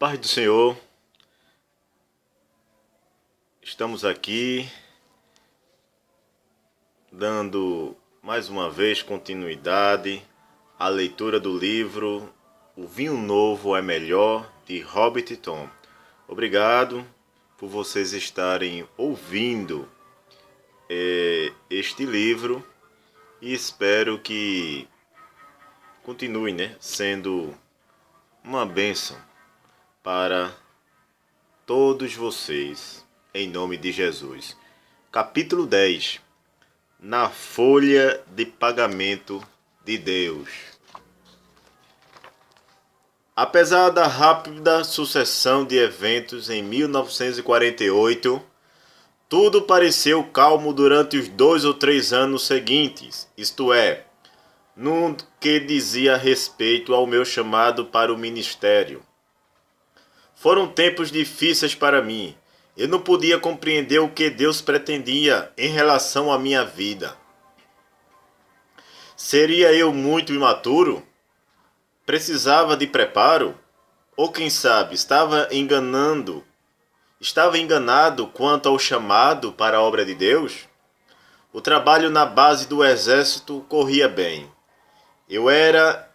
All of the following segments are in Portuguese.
Paz do Senhor, estamos aqui dando mais uma vez continuidade à leitura do livro O Vinho Novo é Melhor, de Robert Thom. Obrigado por vocês estarem ouvindo este livro e espero que continue, sendo uma bênção para todos vocês, em nome de Jesus. Capítulo 10. Na folha de pagamento de Deus. Apesar da rápida sucessão de eventos em 1948, tudo pareceu calmo durante os 2 ou 3 anos seguintes, isto é, no que dizia respeito ao meu chamado para o ministério. Foram tempos difíceis para mim. Eu não podia compreender o que Deus pretendia em relação à minha vida. Seria eu muito imaturo? Precisava de preparo? Ou quem sabe, estava enganado quanto ao chamado para a obra de Deus? O trabalho na base do exército corria bem. Eu era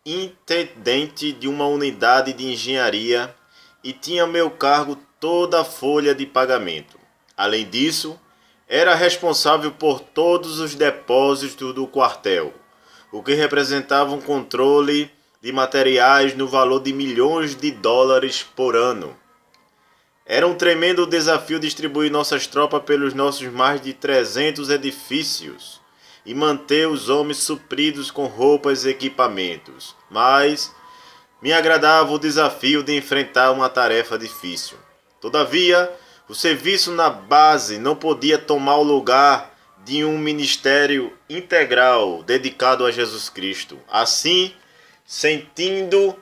intendente de uma unidade de engenharia e tinha a meu cargo toda a folha de pagamento. Além disso, era responsável por todos os depósitos do quartel, o que representava um controle de materiais no valor de milhões de dólares por ano. Era um tremendo desafio distribuir nossas tropas pelos nossos mais de 300 edifícios e manter os homens supridos com roupas e equipamentos. Mas me agradava o desafio de enfrentar uma tarefa difícil. Todavia, o serviço na base não podia tomar o lugar de um ministério integral dedicado a Jesus Cristo. Assim, sentindo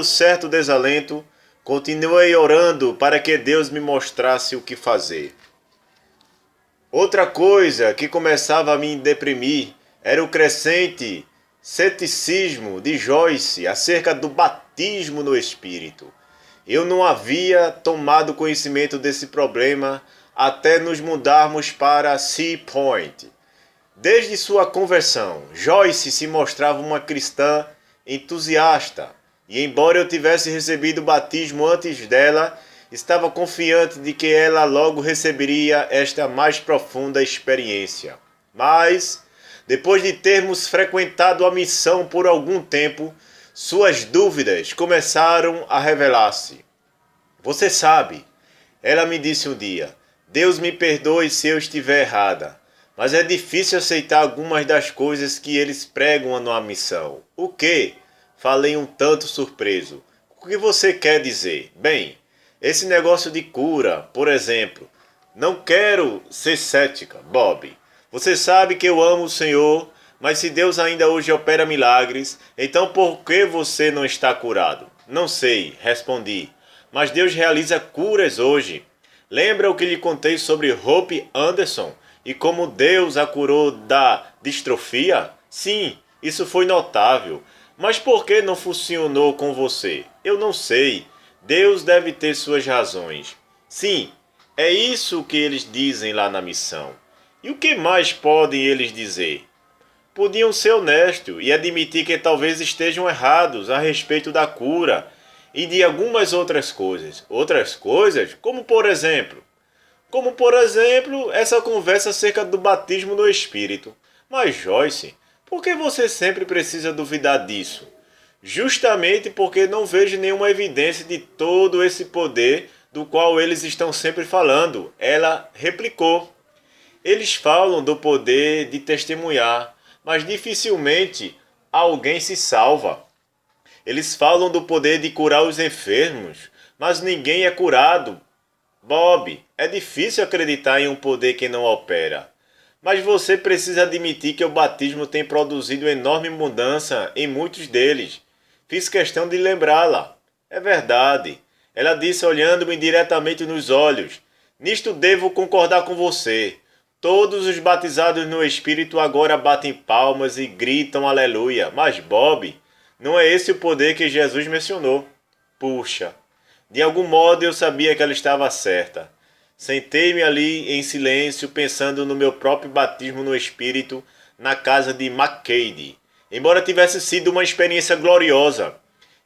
certo desalento, continuei orando para que Deus me mostrasse o que fazer. Outra coisa que começava a me deprimir era o crescente ceticismo de Joyce acerca do batismo no Espírito. Eu não havia tomado conhecimento desse problema até nos mudarmos para Sea Point. Desde sua conversão, Joyce se mostrava uma cristã entusiasta, e embora eu tivesse recebido o batismo antes dela, estava confiante de que ela logo receberia esta mais profunda experiência. Mas, depois de termos frequentado a missão por algum tempo, suas dúvidas começaram a revelar-se. Você sabe, ela me disse um dia, Deus me perdoe se eu estiver errada, mas é difícil aceitar algumas das coisas que eles pregam na missão. O quê? Falei um tanto surpreso. O que você quer dizer? Bem, esse negócio de cura, por exemplo. Não quero ser cética, Bob. Você sabe que eu amo o Senhor, mas se Deus ainda hoje opera milagres, então por que você não está curado? Não sei, respondi. Mas Deus realiza curas hoje. Lembra o que lhe contei sobre Hope Anderson e como Deus a curou da distrofia? Sim, isso foi notável. Mas por que não funcionou com você? Eu não sei. Deus deve ter suas razões. Sim, é isso que eles dizem lá na missão. E o que mais podem eles dizer? Podiam ser honestos e admitir que talvez estejam errados a respeito da cura e de algumas outras coisas. Outras coisas? Como por exemplo? Como por exemplo, essa conversa acerca do batismo no Espírito. Mas Joyce, por que você sempre precisa duvidar disso? Justamente porque não vejo nenhuma evidência de todo esse poder do qual eles estão sempre falando. Ela replicou. Eles falam do poder de testemunhar, mas dificilmente alguém se salva. Eles falam do poder de curar os enfermos, mas ninguém é curado. Bob, é difícil acreditar em um poder que não opera. Mas você precisa admitir que o batismo tem produzido enorme mudança em muitos deles. Fiz questão de lembrá-la. É verdade. Ela disse olhando-me diretamente nos olhos. Nisto devo concordar com você. Todos os batizados no Espírito agora batem palmas e gritam aleluia. Mas Bob, Não é esse o poder que Jesus mencionou. Puxa, de algum modo eu sabia que ela estava certa. Sentei-me ali em silêncio, pensando no meu próprio batismo no Espírito na casa de McCade. Embora tivesse sido uma experiência gloriosa,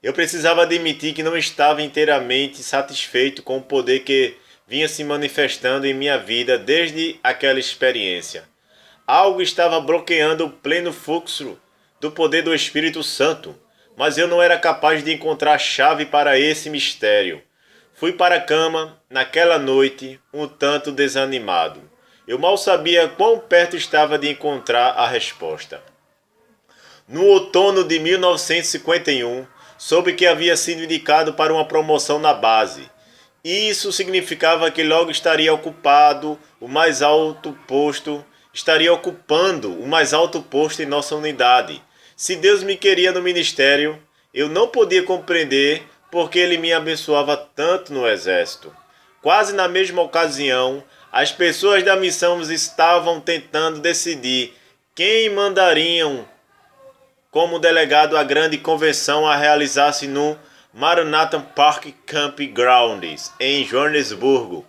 eu precisava admitir que não estava inteiramente satisfeito com o poder que vinha se manifestando em minha vida desde aquela experiência. Algo estava bloqueando o pleno fluxo do poder do Espírito Santo, mas eu não era capaz de encontrar a chave para esse mistério. Fui para a cama naquela noite um tanto desanimado. Eu mal sabia quão perto estava de encontrar a resposta. No outono de 1951, soube que havia sido indicado para uma promoção na base. Isso significava que logo estaria ocupando o mais alto posto em nossa unidade. Se Deus me queria no ministério, eu não podia compreender porque Ele me abençoava tanto no exército. Quase na mesma ocasião, as pessoas da missão estavam tentando decidir quem mandariam como delegado à grande convenção a realizar-se no Maranatha Park Campgrounds, em Joanesburgo,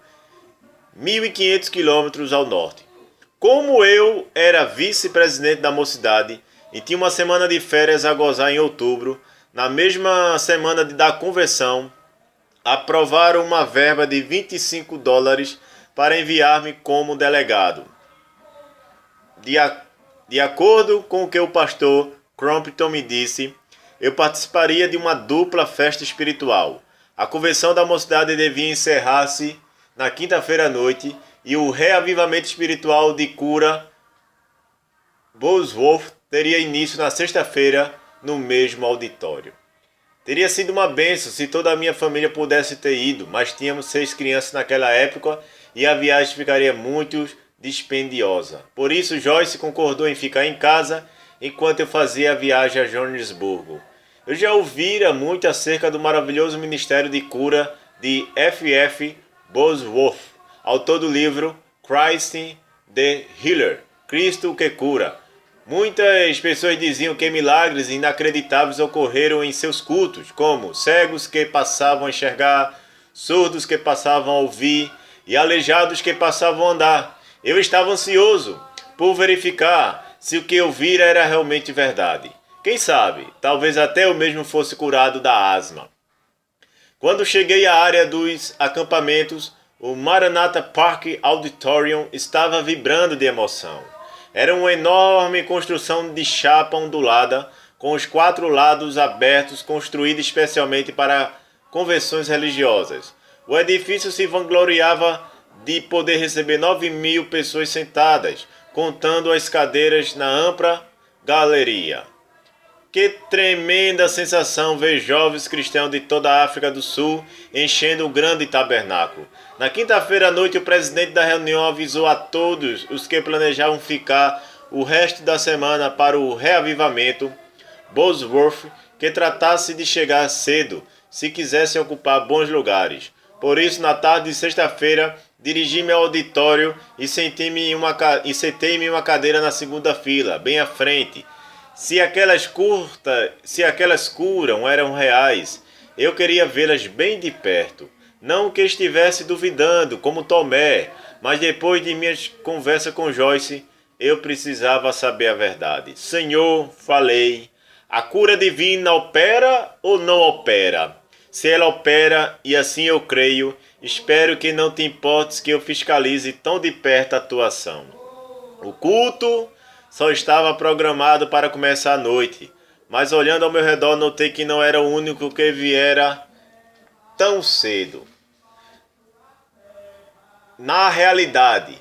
1.500 quilômetros ao norte. Como eu era vice-presidente da mocidade e tinha uma semana de férias a gozar em outubro, na mesma semana da convenção, aprovaram uma verba de $25 para enviar-me como delegado. De acordo com o que o pastor Crompton me disse, eu participaria de uma dupla festa espiritual. A convenção da mocidade devia encerrar-se na quinta-feira à noite e o reavivamento espiritual de cura Bosworth teria início na sexta-feira no mesmo auditório. Teria sido uma bênção se toda a minha família pudesse ter ido, mas tínhamos 6 crianças naquela época e a viagem ficaria muito dispendiosa. Por isso, Joyce concordou em ficar em casa enquanto eu fazia a viagem a Joanesburgo. Eu já ouvira muito acerca do maravilhoso ministério de cura de F.F. Bosworth, autor do livro Christ the Healer, Cristo que cura. Muitas pessoas diziam que milagres inacreditáveis ocorreram em seus cultos, como cegos que passavam a enxergar, surdos que passavam a ouvir e aleijados que passavam a andar. Eu estava ansioso por verificar se o que eu vira era realmente verdade. Quem sabe, talvez até eu mesmo fosse curado da asma. Quando cheguei à área dos acampamentos, o Maranatha Park Auditorium estava vibrando de emoção. Era uma enorme construção de chapa ondulada, com os 4 lados abertos, construída especialmente para convenções religiosas. O edifício se vangloriava de poder receber 9.000 pessoas sentadas, contando as cadeiras na ampla galeria. Que tremenda sensação ver jovens cristãos de toda a África do Sul enchendo o grande tabernáculo. Na quinta-feira à noite, o presidente da reunião avisou a todos os que planejavam ficar o resto da semana para o reavivamento Bosworth que tratasse de chegar cedo, se quisessem ocupar bons lugares. Por isso, na tarde de sexta-feira, dirigi-me ao auditório e sentei-me em uma cadeira na segunda fila, bem à frente. Se aquelas curas eram reais, eu queria vê-las bem de perto. Não que estivesse duvidando, como Tomé, mas depois de minha conversa com Joyce, eu precisava saber a verdade. Senhor, falei, a cura divina opera ou não opera? Se ela opera, e assim eu creio, espero que não te importes que eu fiscalize tão de perto a tua ação. O culto só estava programado para começar à noite, mas olhando ao meu redor notei que não era o único que viera tão cedo. Na realidade,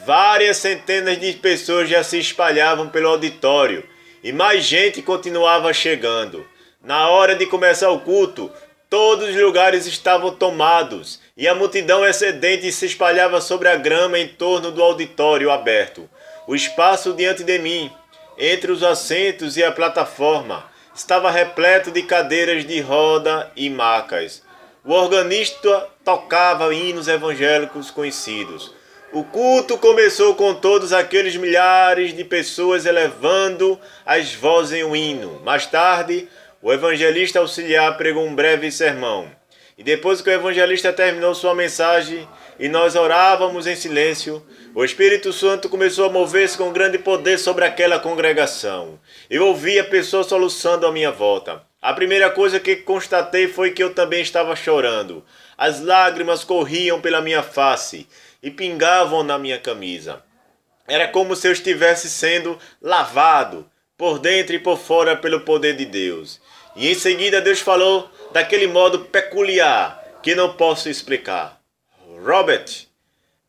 várias centenas de pessoas já se espalhavam pelo auditório e mais gente continuava chegando. Na hora de começar o culto, todos os lugares estavam tomados e a multidão excedente se espalhava sobre a grama em torno do auditório aberto. O espaço diante de mim, entre os assentos e a plataforma, estava repleto de cadeiras de roda e macas. O organista tocava hinos evangélicos conhecidos. O culto começou com todos aqueles milhares de pessoas elevando as vozes em um hino. Mais tarde, o evangelista auxiliar pregou um breve sermão. E depois que o evangelista terminou sua mensagem e nós orávamos em silêncio, o Espírito Santo começou a mover-se com grande poder sobre aquela congregação. Eu ouvia pessoas soluçando à minha volta. A primeira coisa que constatei foi que eu também estava chorando. As lágrimas corriam pela minha face e pingavam na minha camisa. Era como se eu estivesse sendo lavado por dentro e por fora pelo poder de Deus. E em seguida Deus falou daquele modo peculiar que não posso explicar. Robert,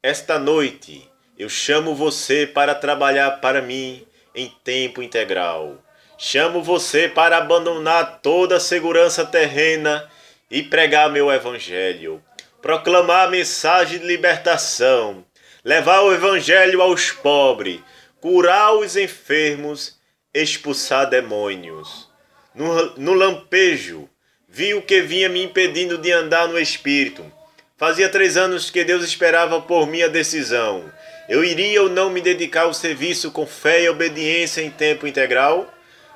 esta noite eu chamo você para trabalhar para mim em tempo integral. Chamo você para abandonar toda a segurança terrena e pregar meu evangelho. Proclamar a mensagem de libertação, levar o evangelho aos pobres, curar os enfermos, expulsar demônios. No lampejo, vi o que vinha me impedindo de andar no Espírito. Fazia 3 anos que Deus esperava por minha decisão. Eu iria ou não me dedicar ao serviço com fé e obediência em tempo integral?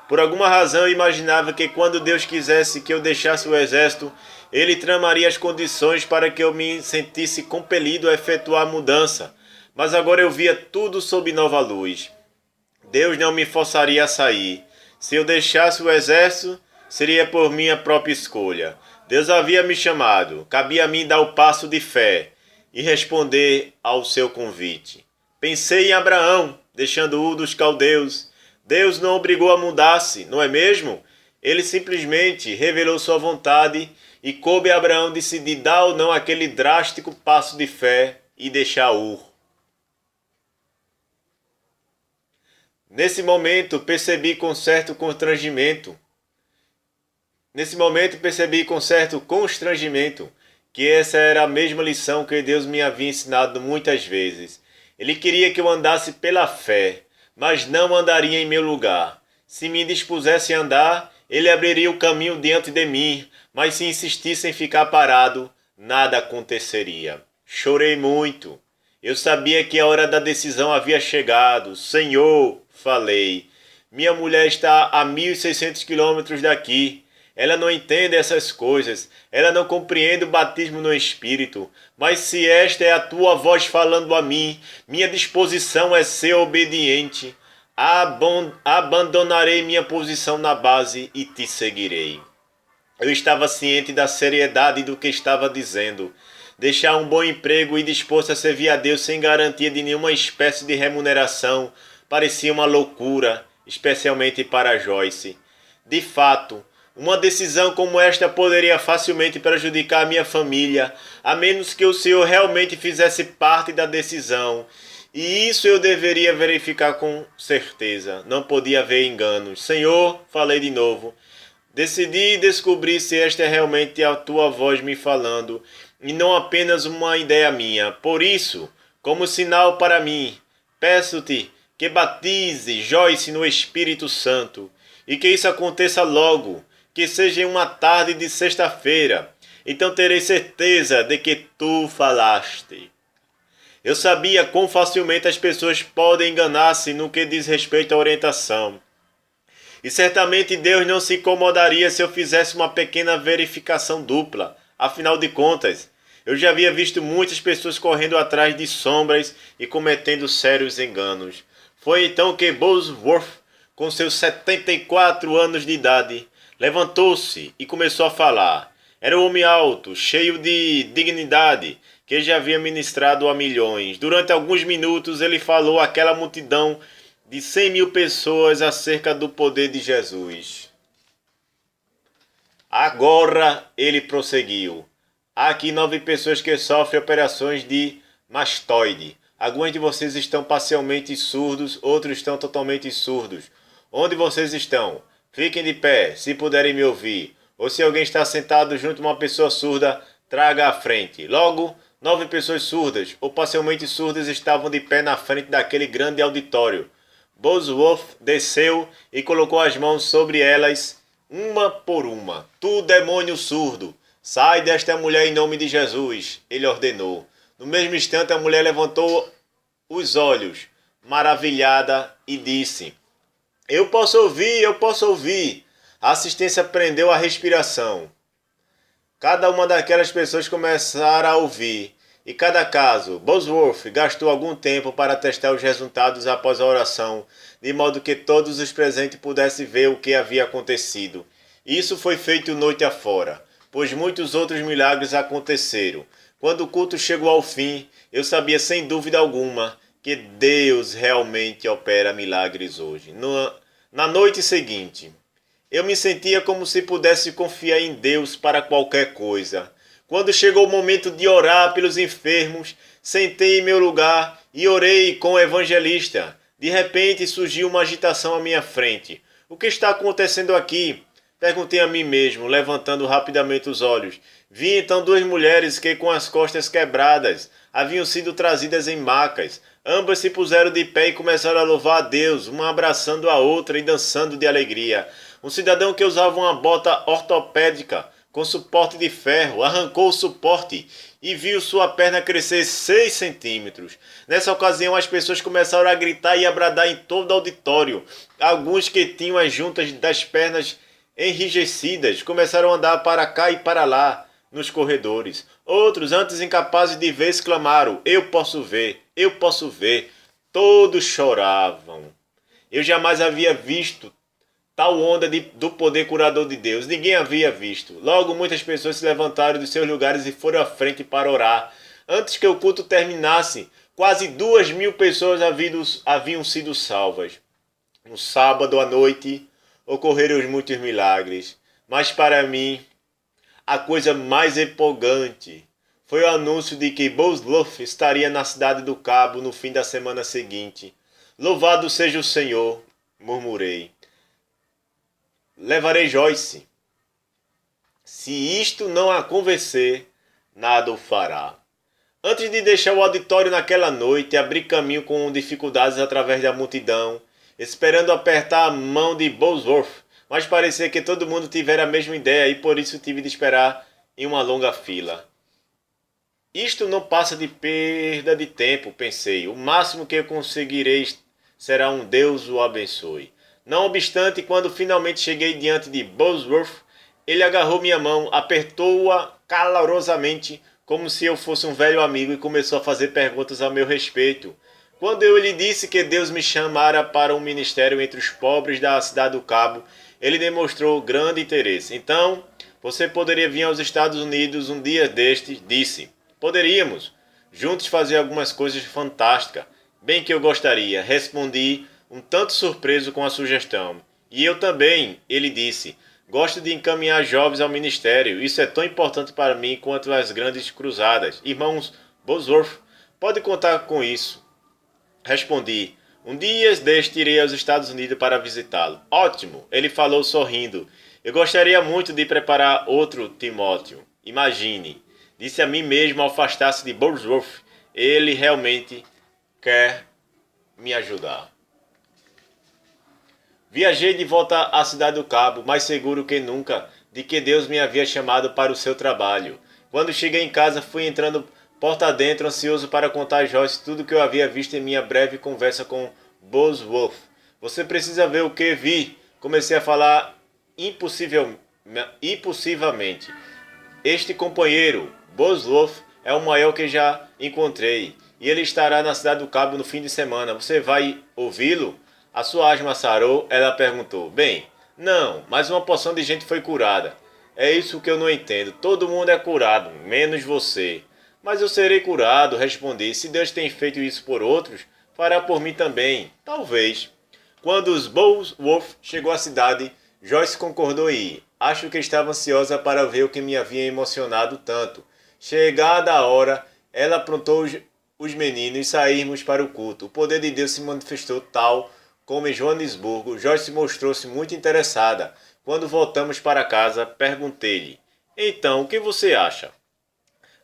Por alguma razão eu imaginava que quando Deus quisesse que eu deixasse o exército, Ele tramaria as condições para que eu me sentisse compelido a efetuar a mudança. Mas agora eu via tudo sob nova luz. Deus não me forçaria a sair. Se eu deixasse o exército, seria por minha própria escolha. Deus havia me chamado. Cabia a mim dar o passo de fé e responder ao seu convite. Pensei em Abraão, deixando-o dos caldeus. Deus não obrigou a mudar-se, não é mesmo? Ele simplesmente revelou sua vontade e coube a Abraão decidir dar ou não aquele drástico passo de fé e deixar Ur. Nesse momento percebi com certo constrangimento que essa era a mesma lição que Deus me havia ensinado muitas vezes. Ele queria que eu andasse pela fé, mas não andaria em meu lugar. Se me dispusesse a andar, Ele abriria o caminho diante de mim, mas se insistisse em ficar parado, nada aconteceria. Chorei muito. Eu sabia que a hora da decisão havia chegado. Senhor, falei, minha mulher está a 1.600 quilômetros daqui. Ela não entende essas coisas. Ela não compreende o batismo no Espírito. Mas se esta é a tua voz falando a mim, minha disposição é ser obediente. Abandonarei minha posição na base e te seguirei. Eu estava ciente da seriedade do que estava dizendo. Deixar um bom emprego e disposto a servir a Deus sem garantia de nenhuma espécie de remuneração parecia uma loucura, especialmente para Joyce. De fato, uma decisão como esta poderia facilmente prejudicar a minha família, a menos que o Senhor realmente fizesse parte da decisão. E isso eu deveria verificar com certeza. Não podia haver enganos. Senhor, falei de novo, decidi descobrir se esta é realmente a tua voz me falando, e não apenas uma ideia minha. Por isso, como sinal para mim, peço-te que batize Joyce no Espírito Santo, e que isso aconteça logo, que seja em uma tarde de sexta-feira. Então terei certeza de que tu falaste. Eu sabia quão facilmente as pessoas podem enganar-se no que diz respeito à orientação. E certamente Deus não se incomodaria se eu fizesse uma pequena verificação dupla. Afinal de contas, eu já havia visto muitas pessoas correndo atrás de sombras e cometendo sérios enganos. Foi então que Bosworth, com seus 74 anos de idade, levantou-se e começou a falar. Era um homem alto, cheio de dignidade, que já havia ministrado a milhões. Durante alguns minutos ele falou àquela multidão de 100.000 pessoas acerca do poder de Jesus. Agora ele prosseguiu. Há aqui 9 pessoas que sofrem operações de mastoide. Alguns de vocês estão parcialmente surdos, outros estão totalmente surdos. Onde vocês estão? Fiquem de pé, se puderem me ouvir. Ou se alguém está sentado junto a uma pessoa surda, traga à frente. Logo, 9 pessoas surdas ou parcialmente surdas estavam de pé na frente daquele grande auditório. Bosworth desceu e colocou as mãos sobre elas, uma por uma. Tu, demônio surdo, sai desta mulher em nome de Jesus, ele ordenou. No mesmo instante, a mulher levantou os olhos, maravilhada, e disse: Eu posso ouvir, eu posso ouvir. A assistência prendeu a respiração. Cada uma daquelas pessoas começaram a ouvir. E cada caso, Bosworth gastou algum tempo para testar os resultados após a oração, de modo que todos os presentes pudessem ver o que havia acontecido. Isso foi feito noite afora, pois muitos outros milagres aconteceram. Quando o culto chegou ao fim, eu sabia sem dúvida alguma que Deus realmente opera milagres hoje. Na noite seguinte, eu me sentia como se pudesse confiar em Deus para qualquer coisa. Quando chegou o momento de orar pelos enfermos, sentei em meu lugar e orei com o evangelista. De repente surgiu uma agitação à minha frente. O que está acontecendo aqui? Perguntei a mim mesmo, levantando rapidamente os olhos. Vi então duas mulheres que, com as costas quebradas, haviam sido trazidas em macas. Ambas se puseram de pé e começaram a louvar a Deus, uma abraçando a outra e dançando de alegria. Um cidadão que usava uma bota ortopédica com suporte de ferro arrancou o suporte e viu sua perna crescer 6 centímetros. Nessa ocasião, as pessoas começaram a gritar e a bradar em todo o auditório. Alguns que tinham as juntas das pernas enrijecidas começaram a andar para cá e para lá nos corredores. Outros, antes incapazes de ver, exclamaram: Eu posso ver, eu posso ver. Todos choravam. Eu jamais havia visto tal onda do poder curador de Deus. Ninguém havia visto. Logo, muitas pessoas se levantaram dos seus lugares e foram à frente para orar. Antes que o culto terminasse, quase 2.000 pessoas haviam sido salvas. No sábado à noite, ocorreram muitos milagres. Mas para mim, a coisa mais empolgante foi o anúncio de que Bosworth estaria na cidade do Cabo no fim da semana seguinte. Louvado seja o Senhor, murmurei. Levarei Joyce. Se isto não a convencer, nada o fará. Antes de deixar o auditório naquela noite, abri caminho com dificuldades através da multidão, esperando apertar a mão de Bosworth, mas parecia que todo mundo tivera a mesma ideia e por isso tive de esperar em uma longa fila. Isto não passa de perda de tempo, pensei. O máximo que eu conseguirei será um Deus o abençoe. Não obstante, quando finalmente cheguei diante de Bosworth, ele agarrou minha mão, apertou-a calorosamente, como se eu fosse um velho amigo, e começou a fazer perguntas a meu respeito. Quando eu lhe disse que Deus me chamara para um ministério entre os pobres da cidade do Cabo, ele demonstrou grande interesse. Então, você poderia vir aos Estados Unidos um dia destes? Disse. Poderíamos. Juntos fazer algumas coisas fantásticas. Bem que eu gostaria, respondi, um tanto surpreso com a sugestão. E eu também, ele disse. Gosto de encaminhar jovens ao ministério. Isso é tão importante para mim quanto as grandes cruzadas. Irmãos Bosworth, pode contar com isso. Respondi. Um dia deste irei aos Estados Unidos para visitá-lo. Ótimo, ele falou sorrindo. Eu gostaria muito de preparar outro Timóteo. Imagine. Disse a mim mesmo ao afastar-se de Bosworth. Ele realmente quer me ajudar. Viajei de volta à cidade do Cabo, mais seguro que nunca de que Deus me havia chamado para o seu trabalho. Quando cheguei em casa, fui entrando porta dentro, ansioso para contar a Joyce tudo o que eu havia visto em minha breve conversa com Bosworth. Você precisa ver o que vi. Comecei a falar impulsivamente. Este companheiro, Bosworth, é o maior que já encontrei. E ele estará na cidade do Cabo no fim de semana. Você vai ouvi-lo? A sua asma sarou? Ela perguntou. Bem, não, mas uma porção de gente foi curada. É isso que eu não entendo. Todo mundo é curado, menos você. Mas eu serei curado, respondi. Se Deus tem feito isso por outros, fará por mim também. Talvez. Quando os Bosworth chegou à cidade, Joyce concordou em ir. Acho que estava ansiosa para ver o que me havia emocionado tanto. Chegada a hora, ela aprontou os meninos e saímos para o culto. O poder de Deus se manifestou tal como em Joanesburgo. Joyce mostrou-se muito interessada. Quando voltamos para casa, perguntei-lhe. Então, o que você acha?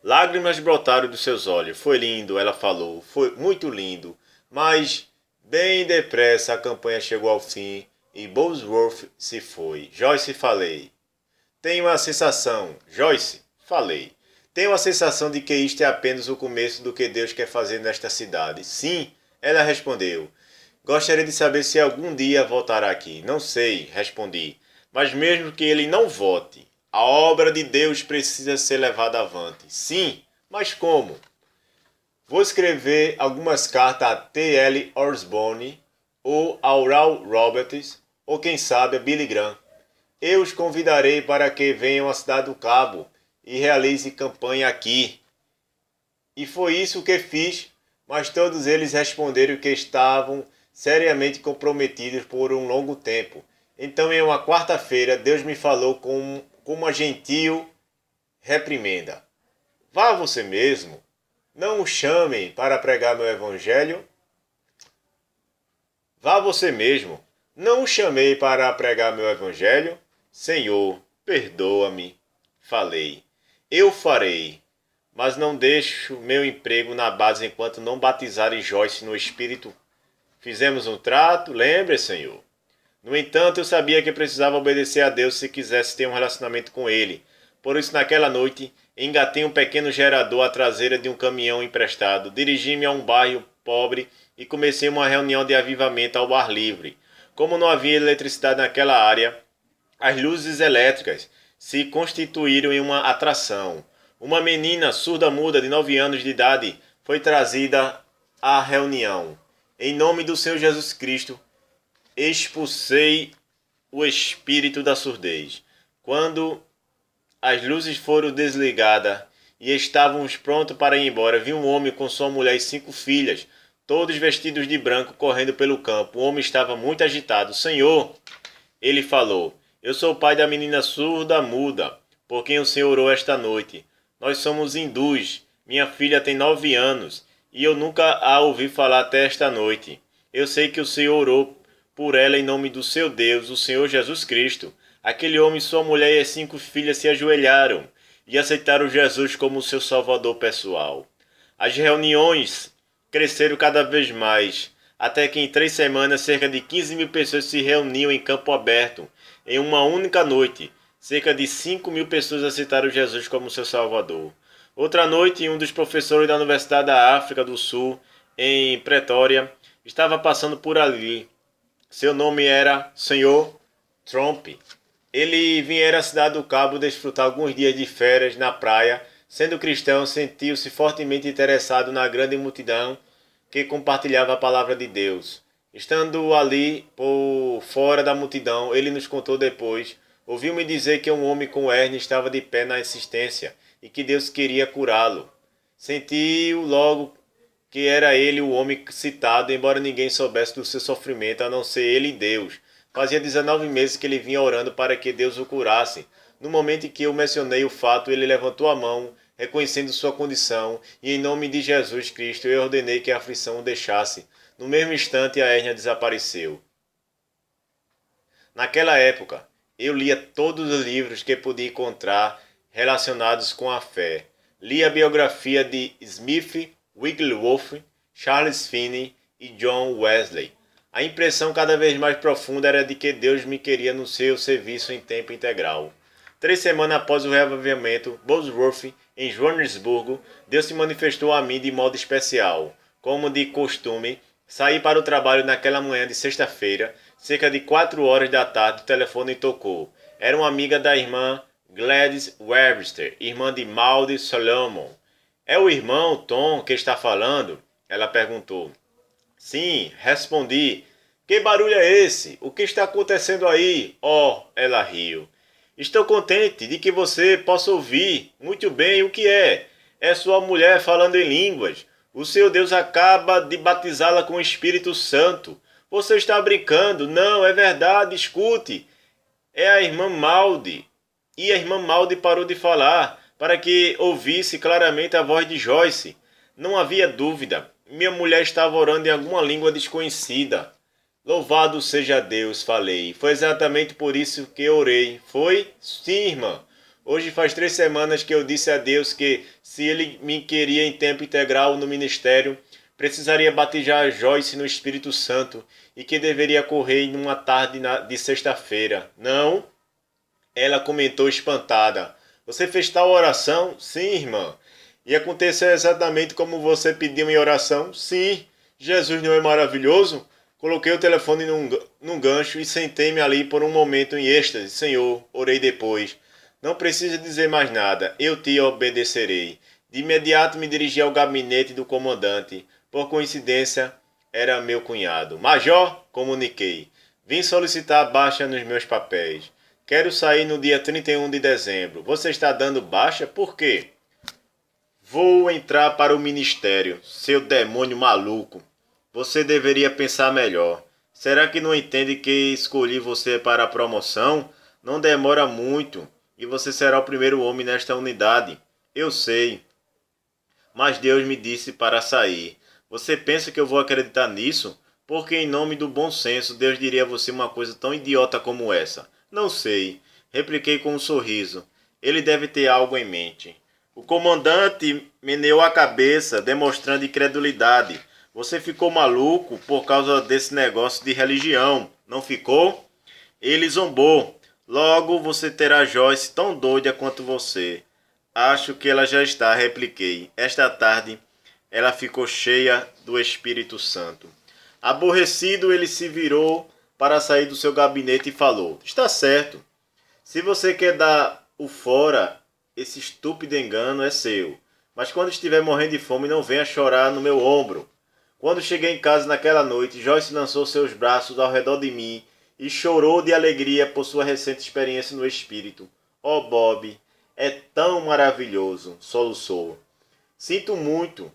Lágrimas brotaram dos seus olhos. Foi lindo, ela falou. Foi muito lindo. Mas, bem depressa, a campanha chegou ao fim e Bosworth se foi. Joyce, falei. Tenho a sensação. Joyce, falei. Tenho a sensação de que isto é apenas o começo do que Deus quer fazer nesta cidade. Sim, ela respondeu. Gostaria de saber se algum dia voltará aqui. Não sei, respondi. Mas mesmo que ele não volte, a obra de Deus precisa ser levada avante. Sim, mas como? Vou escrever algumas cartas a T.L. Osborne ou a Oral Roberts ou quem sabe a Billy Graham. Eu os convidarei para que venham à Cidade do Cabo e realize campanha aqui. E foi isso que fiz, mas todos eles responderam que estavam seriamente comprometidos por um longo tempo. Então, em uma quarta-feira, Deus me falou com uma gentil reprimenda. Vá você mesmo. Não o chamem para pregar meu evangelho. Vá você mesmo. Não o chamei para pregar meu evangelho. Senhor, perdoa-me. Falei. Eu farei. Mas não deixo meu emprego na base enquanto não batizarem Joyce no Espírito. Fizemos um trato, lembre, Senhor. No entanto, eu sabia que precisava obedecer a Deus se quisesse ter um relacionamento com Ele. Por isso, naquela noite, engatei um pequeno gerador à traseira de um caminhão emprestado, dirigi-me a um bairro pobre e comecei uma reunião de avivamento ao ar livre. Como não havia eletricidade naquela área, as luzes elétricas se constituíram em uma atração. Uma menina surda-muda de 9 anos de idade foi trazida à reunião. Em nome do Senhor Jesus Cristo, expulsei o espírito da surdez. Quando as luzes foram desligadas e estávamos prontos para ir embora, vi um homem com sua mulher e 5 filhas, todos vestidos de branco, correndo pelo campo. O homem estava muito agitado. Senhor, ele falou, eu sou o pai da menina surda-muda, por quem o Senhor orou esta noite. Nós somos hindus. Minha filha tem 9 anos e eu nunca a ouvi falar até esta noite. Eu sei que o Senhor orou por ela em nome do seu Deus, o Senhor Jesus Cristo. Aquele homem, sua mulher e as 5 filhas se ajoelharam e aceitaram Jesus como seu salvador pessoal. As reuniões cresceram cada vez mais, até que em 3 semanas cerca de 15.000 pessoas se reuniam em campo aberto. Em uma única noite, cerca de 5.000 pessoas aceitaram Jesus como seu salvador. Outra noite, um dos professores da Universidade da África do Sul, em Pretória, estava passando por ali. Seu nome era Sr. Trump. Ele viera à Cidade do Cabo desfrutar alguns dias de férias na praia. Sendo cristão, sentiu-se fortemente interessado na grande multidão que compartilhava a palavra de Deus. Estando ali por fora da multidão, ele nos contou depois. Ouviu-me dizer que um homem com hérnia estava de pé na assistência e que Deus queria curá-lo. Sentiu logo que era ele o homem citado, embora ninguém soubesse do seu sofrimento, a não ser ele e Deus. Fazia 19 meses que ele vinha orando para que Deus o curasse. No momento em que eu mencionei o fato, ele levantou a mão, reconhecendo sua condição, e em nome de Jesus Cristo eu ordenei que a aflição o deixasse. No mesmo instante a hérnia desapareceu. Naquela época, eu lia todos os livros que podia encontrar relacionados com a fé. Li a biografia de Smith Wigglesworth, Charles Finney e John Wesley. A impressão cada vez mais profunda era de que Deus me queria no seu serviço em tempo integral. 3 semanas após o reavivamento, Bosworth, em Joanesburgo, Deus se manifestou a mim de modo especial. Como de costume, saí para o trabalho naquela manhã de sexta-feira. Cerca de 4 horas da tarde, o telefone tocou. Era uma amiga da irmã Gladys Webster, irmã de Maudie Solomon. É o irmão Tom que está falando? Ela perguntou. Sim, respondi. Que barulho é esse? O que está acontecendo aí? Oh, ela riu. Estou contente de que você possa ouvir muito bem o que é. É sua mulher falando em línguas. O seu Deus acaba de batizá-la com o Espírito Santo. Você está brincando? Não, é verdade, escute. É a irmã Maudie. E a irmã Maudie parou de falar, para que ouvisse claramente a voz de Joyce. Não havia dúvida. Minha mulher estava orando em alguma língua desconhecida. Louvado seja Deus, falei. Foi exatamente por isso que orei. Foi? Sim, irmã. Hoje faz 3 semanas que eu disse a Deus que, se Ele me queria em tempo integral no ministério, precisaria batizar Joyce no Espírito Santo e que deveria correr em uma tarde de sexta-feira. Não? Ela comentou espantada. Você fez tal oração? Sim, irmã. E aconteceu exatamente como você pediu em oração? Sim. Jesus não é maravilhoso? Coloquei o telefone num gancho e sentei-me ali por um momento em êxtase. Senhor, orei depois. Não precisa dizer mais nada, eu te obedecerei. De imediato me dirigi ao gabinete do comandante. Por coincidência, era meu cunhado. Major, comuniquei. Vim solicitar baixa nos meus papéis. Quero sair no dia 31 de dezembro. Você está dando baixa? Por quê? Vou entrar para o ministério. Seu demônio maluco. Você deveria pensar melhor. Será que não entende que escolhi você para a promoção? Não demora muito e você será o primeiro homem nesta unidade. Eu sei, mas Deus me disse para sair. Você pensa que eu vou acreditar nisso? Porque em nome do bom senso Deus diria a você uma coisa tão idiota como essa? Não sei, repliquei com um sorriso. Ele deve ter algo em mente. O comandante meneou a cabeça, demonstrando incredulidade. Você ficou maluco por causa desse negócio de religião, não ficou? Ele zombou. Logo você terá Joyce tão doida quanto você. Acho que ela já está, repliquei. Esta tarde ela ficou cheia do Espírito Santo. Aborrecido, ele se virou para sair do seu gabinete e falou: Está certo. Se você quer dar o fora, esse estúpido engano é seu. Mas quando estiver morrendo de fome, não venha chorar no meu ombro. Quando cheguei em casa naquela noite, Joyce lançou seus braços ao redor de mim e chorou de alegria por sua recente experiência no espírito. Oh, Bob, é tão maravilhoso, soluçou. Sinto muito.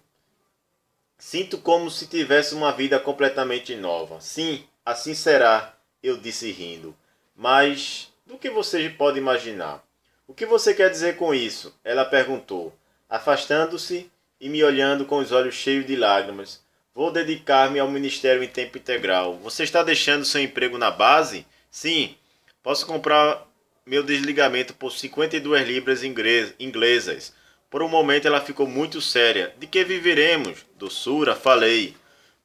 Sinto como se tivesse uma vida completamente nova. Sim, assim será, eu disse rindo. Mas do que você pode imaginar? O que você quer dizer com isso? Ela perguntou, afastando-se e me olhando com os olhos cheios de lágrimas. Vou dedicar-me ao ministério em tempo integral. Você está deixando seu emprego na base? Sim. Posso comprar meu desligamento por 52 libras inglesas. Por um momento ela ficou muito séria. De que viveremos? Doçura, falei.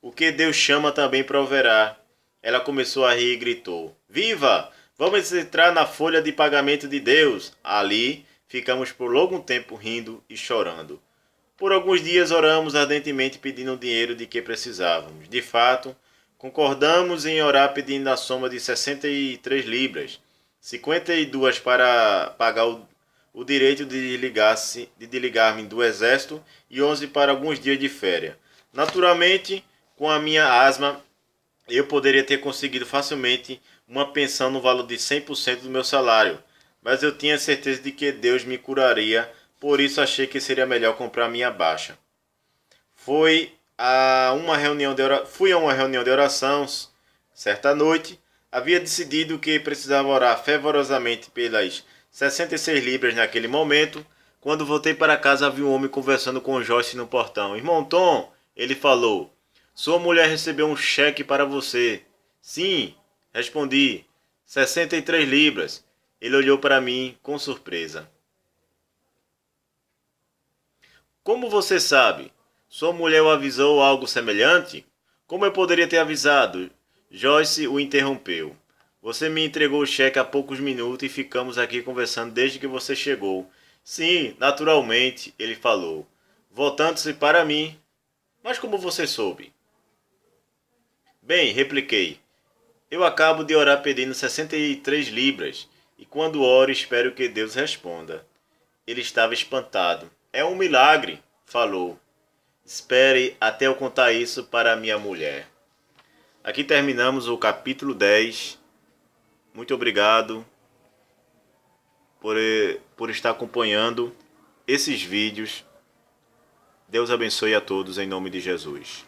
O que Deus chama também proverá. Ela começou a rir e gritou. Viva! Vamos entrar na folha de pagamento de Deus. Ali ficamos por longo tempo rindo e chorando. Por alguns dias oramos ardentemente pedindo o dinheiro de que precisávamos. De fato, concordamos em orar pedindo a soma de 63 libras, 52 para pagar o direito de desligar-me do exército e 11 para alguns dias de férias. Naturalmente, com a minha asma, eu poderia ter conseguido facilmente uma pensão no valor de 100% do meu salário, mas eu tinha certeza de que Deus me curaria. Por isso achei que seria melhor comprar minha baixa. Fui a uma reunião de oração certa noite. Havia decidido que precisava orar fervorosamente pelas 66 libras naquele momento. Quando voltei para casa, vi um homem conversando com Joyce no portão. Irmão Tom, ele falou, sua mulher recebeu um cheque para você. Sim, respondi, 63 libras. Ele olhou para mim com surpresa. Como você sabe? Sua mulher o avisou algo semelhante? Como eu poderia ter avisado? Joyce o interrompeu. Você me entregou o cheque há poucos minutos e ficamos aqui conversando desde que você chegou. Sim, naturalmente, ele falou, voltando-se para mim. Mas como você soube? Bem, repliquei. Eu acabo de orar pedindo 63 libras e quando oro espero que Deus responda. Ele estava espantado. É um milagre, falou. Espere até eu contar isso para minha mulher. Aqui terminamos o capítulo 10. Muito obrigado por estar acompanhando esses vídeos. Deus abençoe a todos em nome de Jesus.